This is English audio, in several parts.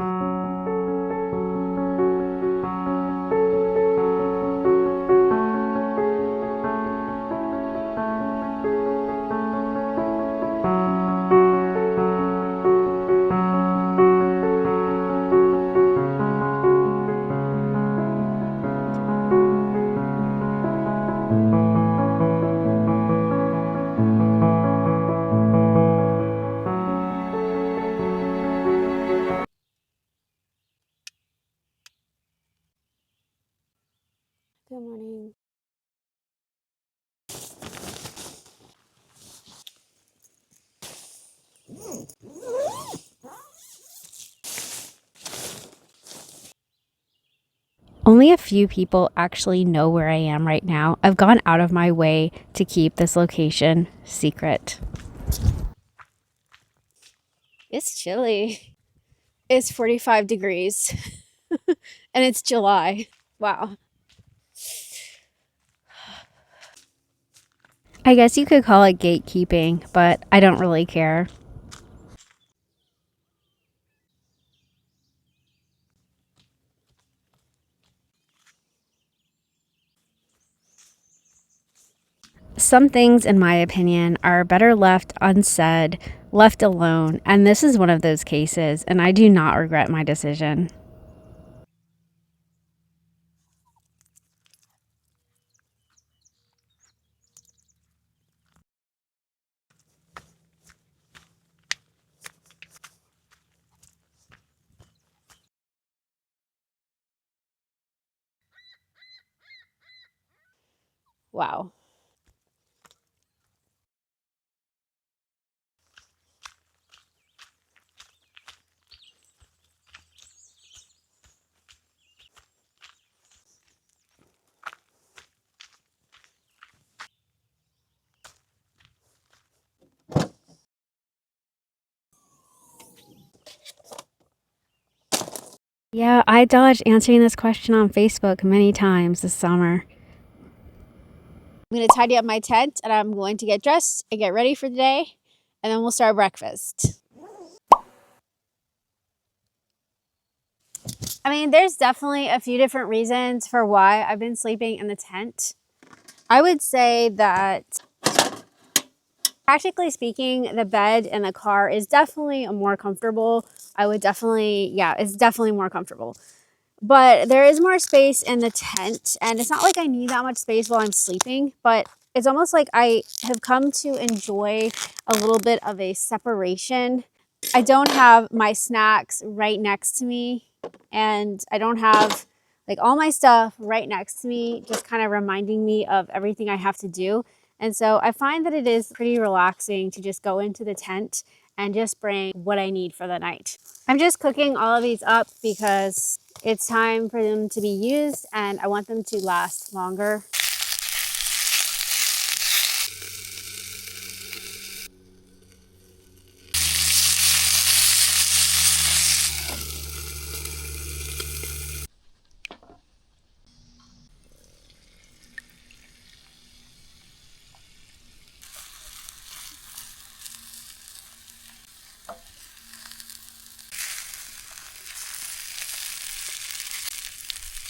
Good morning. Only a few people actually know where I am right now. I've gone out of my way to keep this location secret. It's chilly. It's 45 degrees and it's July. Wow. I guess you could call it gatekeeping, but I don't really care. Some things, in my opinion, are better left unsaid, left alone, and this is one of those cases, and I do not regret my decision. Wow. Yeah, I dodged answering this question on Facebook many times this summer. I'm going to tidy up my tent and I'm going to get dressed and get ready for the day, and then we'll start breakfast. I mean, there's definitely a few different reasons for why I've been sleeping in the tent. I would say that, practically speaking, the bed in the car is definitely more comfortable. It's definitely more comfortable. But there is more space in the tent, and it's not like I need that much space while I'm sleeping, but it's almost like I have come to enjoy a little bit of a separation. I don't have my snacks right next to me, and I don't have like all my stuff right next to me, just kind of reminding me of everything I have to do. And so I find that it is pretty relaxing to just go into the tent and just bring what I need for the night. I'm just cooking all of these up because it's time for them to be used and I want them to last longer.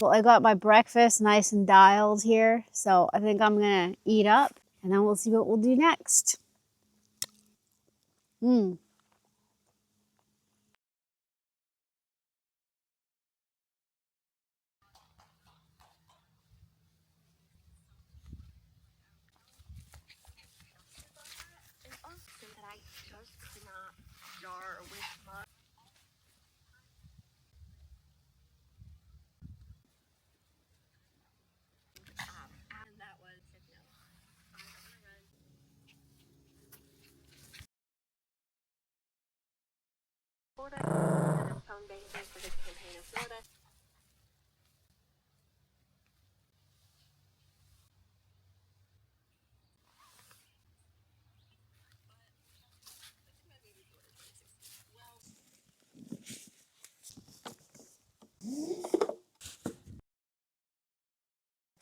Well, I got my breakfast nice and dialed here, so I think I'm gonna eat up and then we'll see what we'll do next.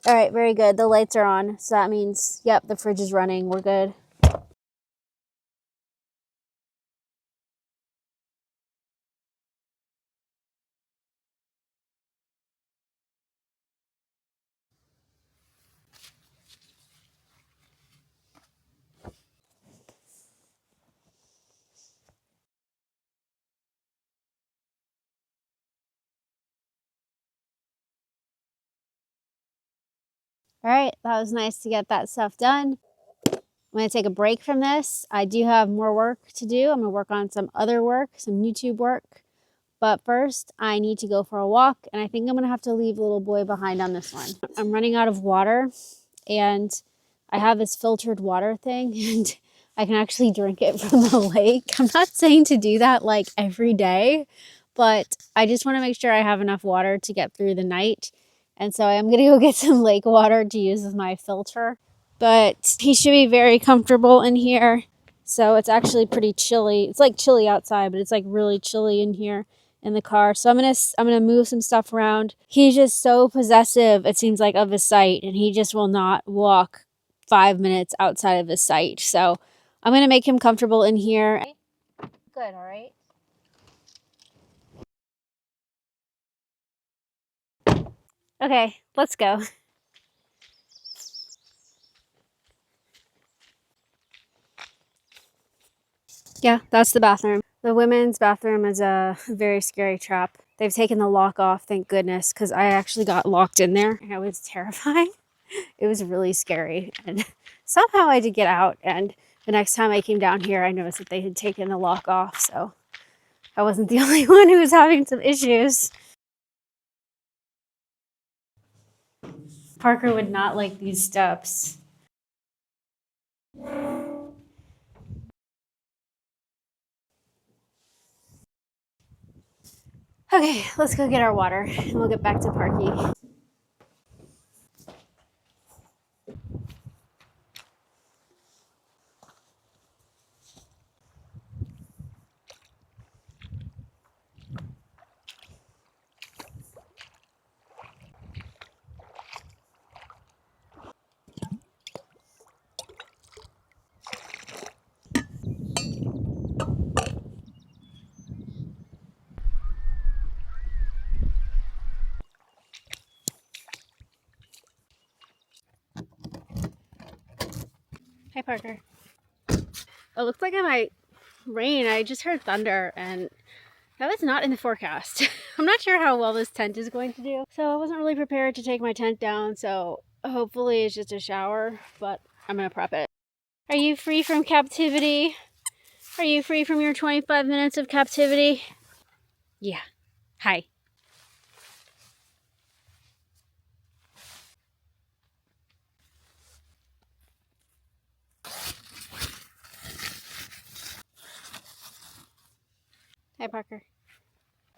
All right, very good. The lights are on, so that means, yep, the fridge is running. We're good. All right, that was nice to get that stuff done. I'm gonna take a break from this. I do have more work to do. I'm gonna work on some other work, some YouTube work. But first, I need to go for a walk, and I think I'm gonna have to leave little boy behind on this one. I'm running out of water, and I have this filtered water thing, and I can actually drink it from the lake. I'm not saying to do that like every day, but I just want to make sure I have enough water to get through the night. And so I'm gonna go get some lake water to use as my filter. But he should be very comfortable in here. So it's actually pretty chilly. It's like chilly outside, but it's like really chilly in here in the car. So I'm gonna move some stuff around. He's just so possessive, it seems like, of his sight, and he just will not walk 5 minutes outside of his sight. So I'm gonna make him comfortable in here. Good, all right. Okay, let's go. Yeah, that's the bathroom. The women's bathroom is a very scary trap. They've taken the lock off, thank goodness, because I actually got locked in there. It was terrifying. It was really scary. And somehow I did get out. And the next time I came down here, I noticed that they had taken the lock off. So I wasn't the only one who was having some issues. Parker would not like these steps. Okay, let's go get our water and we'll get back to Parky. Hi, Parker. It looks like it might rain. I just heard thunder and that was not in the forecast. I'm not sure how well this tent is going to do. So I wasn't really prepared to take my tent down. So hopefully it's just a shower, but I'm going to prep it. Are you free from captivity? Are you free from your 25 minutes of captivity? Yeah. Hi. Hi, Parker.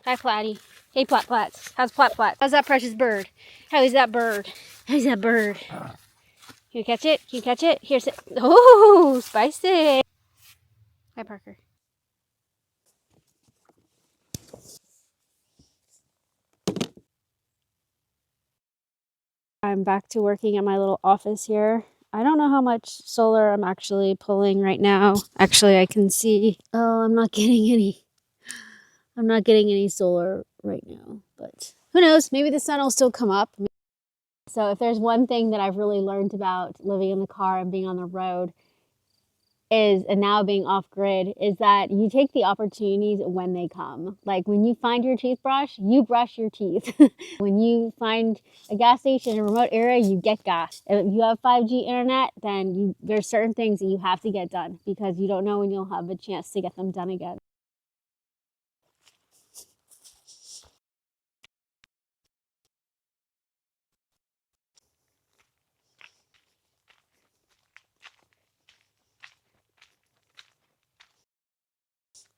Hi, Platty. Hey, Plat Plats. How's Plat Plat? How's that precious bird? How is that bird? How's that bird? Can you catch it? Can you catch it? Here's it. Oh, spicy. Hi, Parker. I'm back to working at my little office here. I don't know how much solar I'm actually pulling right now. Actually, I can see. Oh, I'm not getting any. I'm not getting any solar right now, but who knows? Maybe the sun will still come up. So if there's one thing that I've really learned about living in the car and being on the road is, and now being off grid, is that you take the opportunities when they come. Like when you find your toothbrush, you brush your teeth. When you find a gas station in a remote area, you get gas. If you have 5G internet, then there's certain things that you have to get done because you don't know when you'll have a chance to get them done again.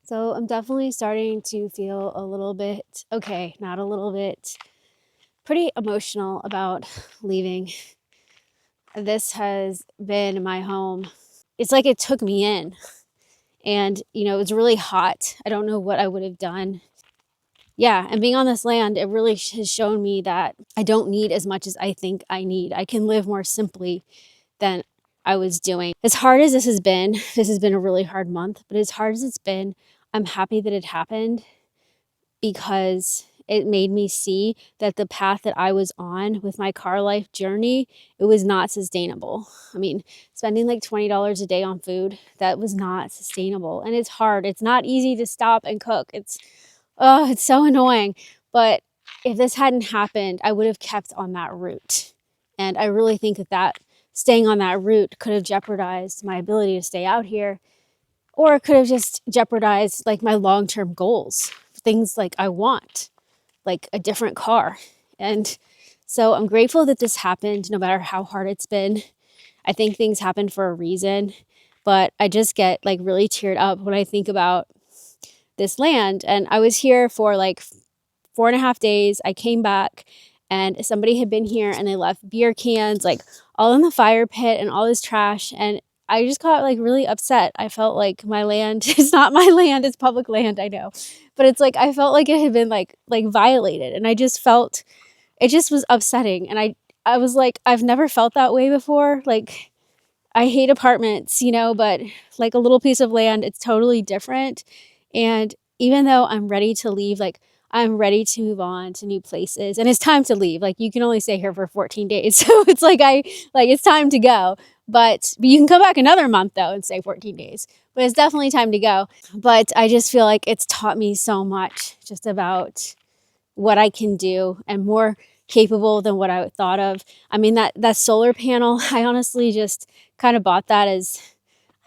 So I'm definitely starting to feel a little bit, okay, not a little bit, pretty emotional about leaving. This has been my home. It's like it took me in and, you know, it was really hot. I don't know what I would have done. Yeah, and being on this land, it really has shown me that I don't need as much as I think I need. I can live more simply than I was doing. As hard as this has been a really hard month, but as hard as it's been, I'm happy that it happened because it made me see that the path that I was on with my car life journey, it was not sustainable. I mean, spending like $20 a day on food, that was not sustainable. And it's hard. It's not easy to stop and cook. It's so annoying. But if this hadn't happened, I would have kept on that route. And I really think that staying on that route could have jeopardized my ability to stay out here, or it could have just jeopardized like my long-term goals, things like I want, like a different car. And so I'm grateful that this happened, no matter how hard it's been. I think things happen for a reason, but I just get like really teared up when I think about this land. And I was here for like 4.5 days. I came back and somebody had been here and they left beer cans like all in the fire pit and all this trash. And I just got like really upset. I felt like my land is not my land, it's public land, I know. But it's like I felt like it had been like violated, and I just felt it just was upsetting. And I was like, I've never felt that way before. Like, I hate apartments, but like a little piece of land, it's totally different. And even though I'm ready to leave, like I'm ready to move on to new places, and it's time to leave. Like, you can only stay here for 14 days. So it's like it's time to go. But you can come back another month though and stay 14 days. But it's definitely time to go. But I just feel like it's taught me so much just about what I can do, and more capable than what I thought of. I mean, that solar panel, I honestly just kind of bought that as,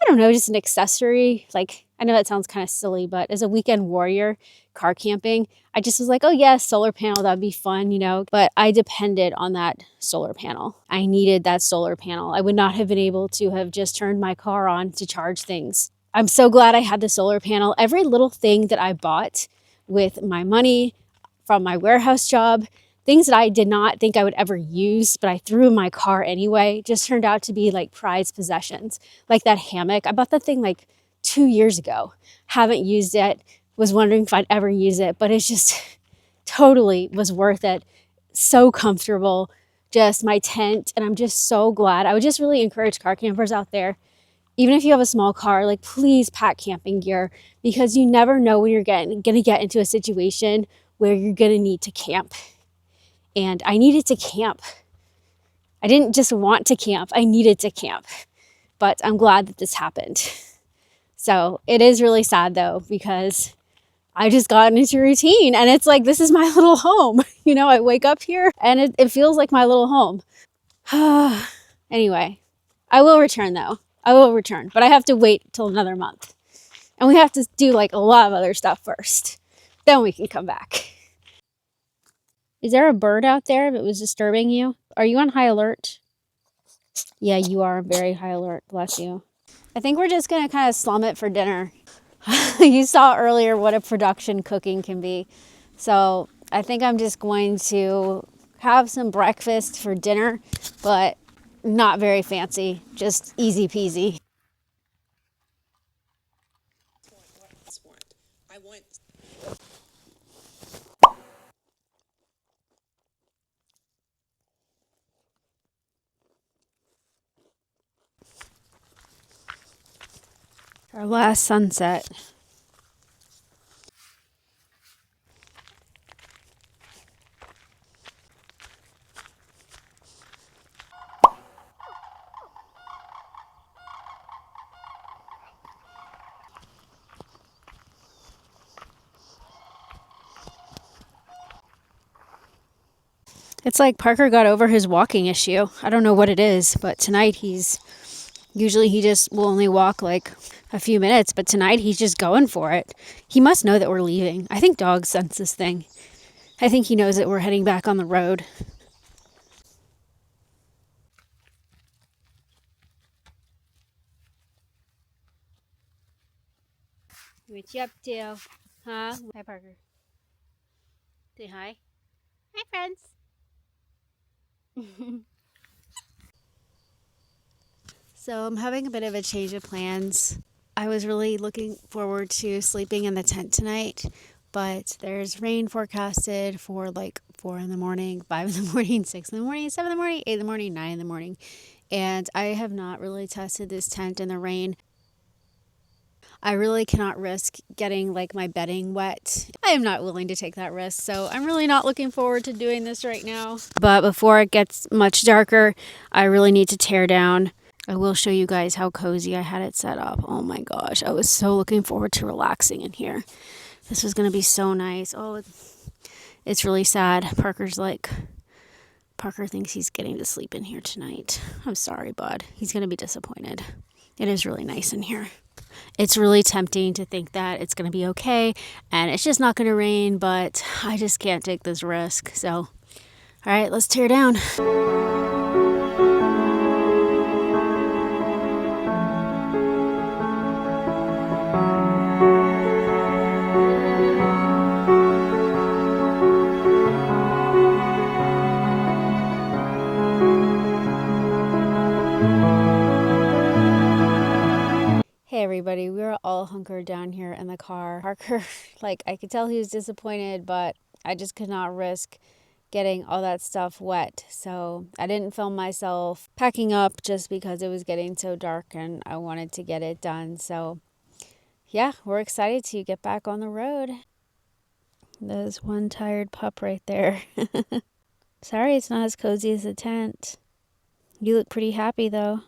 I don't know, just an accessory. Like, I know that sounds kind of silly, but as a weekend warrior car camping, I just was like, oh yeah, solar panel, that'd be fun, But I depended on that solar panel. I needed that solar panel. I would not have been able to have just turned my car on to charge things. I'm so glad I had the solar panel. Every little thing that I bought with my money from my warehouse job, things that I did not think I would ever use, but I threw in my car anyway, just turned out to be like prized possessions. Like that hammock. I bought that thing like 2 years ago. Haven't used it. Was wondering if I'd ever use it, but it's just totally was worth it. So comfortable. Just my tent. And I'm just so glad. I would just really encourage car campers out there, even if you have a small car, like please pack camping gear, because you never know when you're going to get into a situation where you're going to need to camp. And I needed to camp. I didn't just want to camp. I needed to camp. But I'm glad that this happened. So it is really sad though, because I just got into routine, and it's like, this is my little home. I wake up here and it feels like my little home. Anyway, I will return though. I will return, but I have to wait till another month. And we have to do like a lot of other stuff first. Then we can come back. Is there a bird out there that was disturbing you? Are you on high alert? Yeah, you are very high alert. Bless you. I think we're just going to kind of slum it for dinner. You saw earlier what a production cooking can be. So I think I'm just going to have some breakfast for dinner, but not very fancy, just easy peasy. Our last sunset. It's like Parker got over his walking issue. I don't know what it is, but tonight usually he just will only walk like a few minutes, but tonight he's just going for it. He must know that we're leaving. I think dogs sense this thing. I think he knows that we're heading back on the road. What you up to? Huh? Hi, Parker. Say hi. Hi, friends. So I'm having a bit of a change of plans. I was really looking forward to sleeping in the tent tonight, but there's rain forecasted for like 4 in the morning, 5 in the morning, 6 in the morning, 7 in the morning, 8 in the morning, 9 in the morning. And I have not really tested this tent in the rain. I really cannot risk getting like my bedding wet. I am not willing to take that risk. So I'm really not looking forward to doing this right now. But before it gets much darker, I really need to tear down. I will show you guys how cozy I had it set up. Oh my gosh, I was so looking forward to relaxing in here. This was going to be so nice. Oh, it's really sad. Parker's like Parker thinks he's getting to sleep in here tonight. I'm sorry, bud. He's going to be disappointed. It is really nice in here. It's really tempting to think that it's going to be okay and it's just not going to rain, but I just can't take this risk. So, all right, let's tear down. Hey everybody, we were all hunkered down here in the car. Parker, like, I could tell he was disappointed, but I just could not risk getting all that stuff wet. So I didn't film myself packing up just because it was getting so dark and I wanted to get it done. So yeah, we're excited to get back on the road. There's one tired pup right there. Sorry it's not as cozy as the tent. You look pretty happy though.